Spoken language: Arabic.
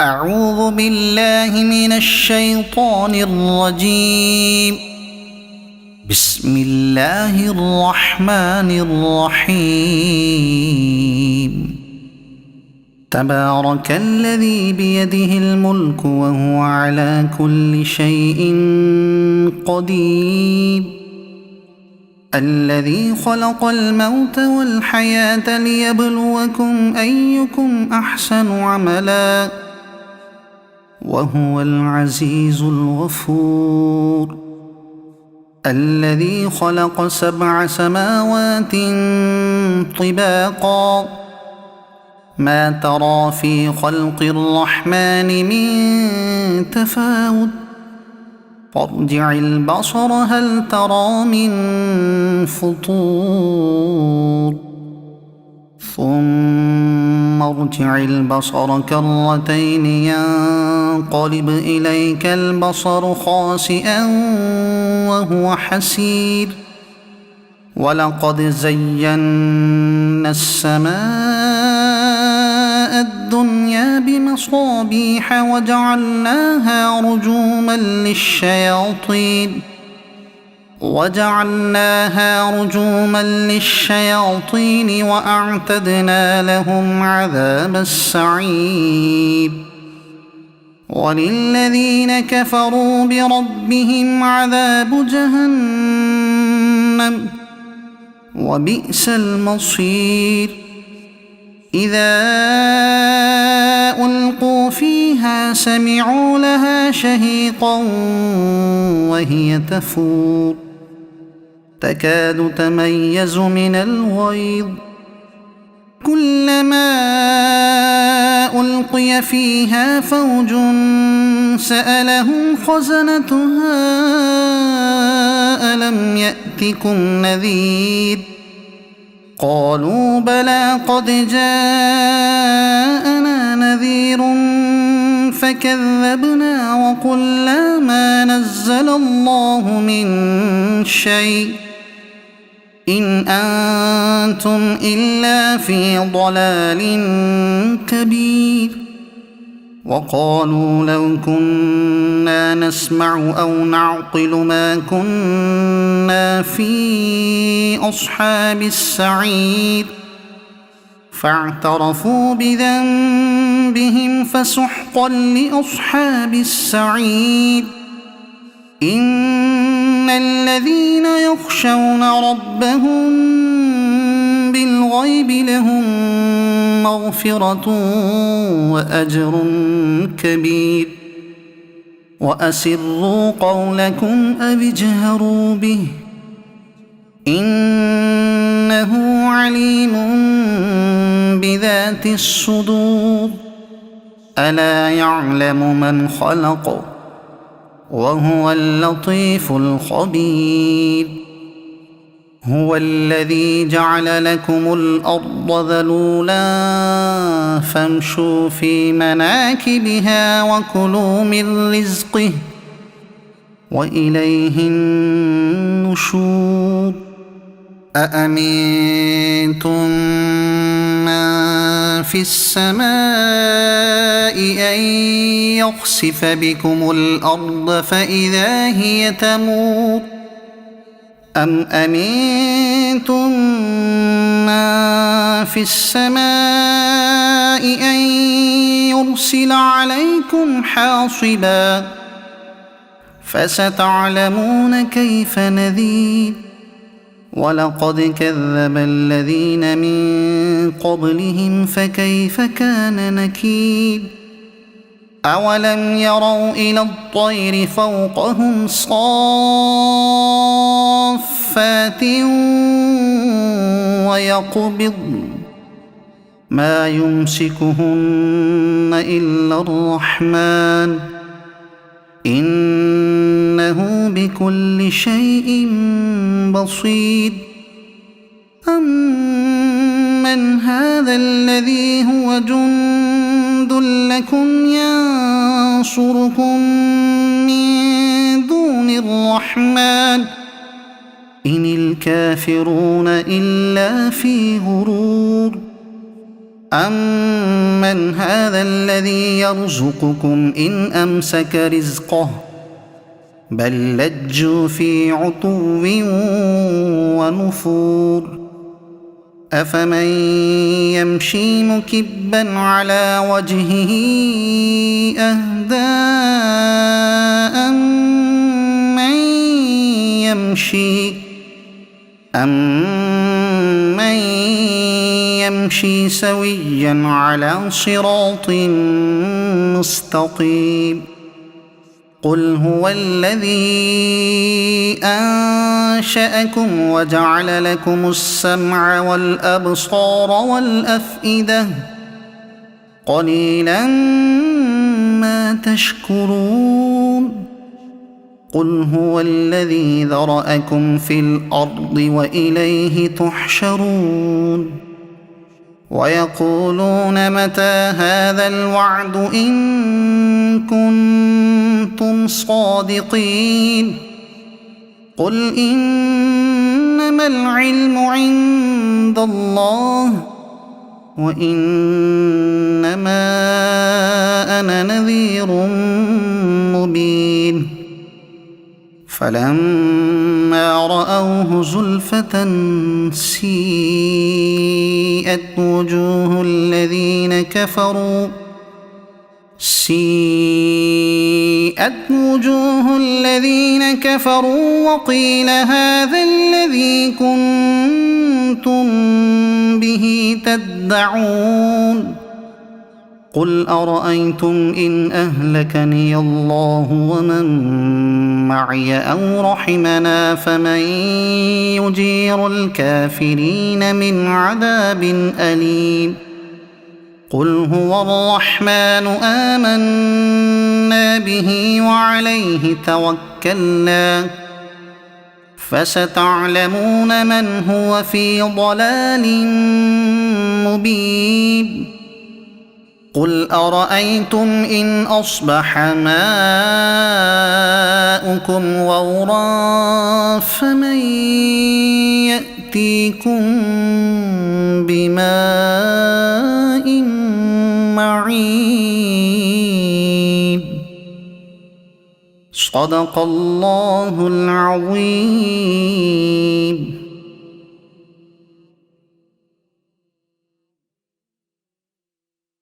أعوذ بالله من الشيطان الرجيم. بسم الله الرحمن الرحيم. تبارك الذي بيده الملك وهو على كل شيء قدير. الذي خلق الموت والحياة ليبلوكم أيكم أحسن عملا وهو العزيز الغفور. الذي خلق 7 سماوات طباقا ما ترى في خلق الرحمن من تفاوت فارجع البصر هل ترى من فطور ثم ارجع البصر كرتين ينقلب إليك البصر خاسئا وهو حسير. ولقد زينا السماء الدنيا بمصابيح وجعلناها رجوما للشياطين وأعتدنا لهم عذاب السعير. وللذين كفروا بربهم عذاب جهنم وبئس المصير. إذا ألقوا فيها سمعوا لها شهيقا وهي تفور تكاد تميز من الغيظ. كلما ألقي فيها فوج سألهم خزنتها ألم يأتكم نذير قالوا بلى قد جاءنا نذير فكذبنا وقلنا ما نزل الله من شيء إن أنتم إلا في ضلال كبير. وقالوا لو كنا نسمع أو نعقل ما كنا في أصحاب السعير فاعترفوا بذنبهم فسحقا لأصحاب السعير. إن الذين يخشون ربهم بالغيب لهم مغفرة وأجر كبير. وأسروا قولكم أو اجهروا به إنه عليم بذات الصدور. ألا يعلم من خلق وهو اللطيف الخبير. هو الذي جعل لكم الأرض ذلولا فامشوا في مناكبها وكلوا من رزقه وإليه النشور. أأمنتم من في السماء أن يخسف بكم الأرض فإذا هي تمور أم أمنتم من في السماء أن يرسل عليكم حاصبا فستعلمون كيف نذير. ولقد كذب الذين من قبلهم فكيف كان نكير. أولم يروا إلى الطير فوقهم صافات ويقبضن ما يمسكهن إلا الرحمن إنه بكل شيء بصير. أمن هذا الذي هو جند لكم ينصركم من دون الرحمن إن الكافرون إلا في غرور. أمن من هذا الذي يرزقكم إن أمسك رزقه بل لجوا في عتو ونفور أفمن يمشي مكبا على وجهه أهدى أمن يمشي سويا على صراط مستقيم قل هو الذي أنشأكم وجعل لكم السمع والأبصار والأفئدة قليلا ما تشكرون قل هو الذي ذرأكم في الأرض وإليه تحشرون ويقولون متى هذا الوعد إن كنتم صادقين قل إنما العلم عند الله وإنما أنا نذير مبين فلما رأوه زلفة سيئت وجوه الذين كفروا وقيل هذا الذي كنتم به تدعون قل أرأيتم إن أهلكني الله ومن معي أو رحمنا فمن يجير الكافرين من عذاب أليم قل هو الرحمن آمنا به وعليه توكلنا فستعلمون من هو في ضلال مبين قل أرأيتم إن أصبح ماؤكم غورا فمن يأتيكم بماء معين صدق الله العظيم.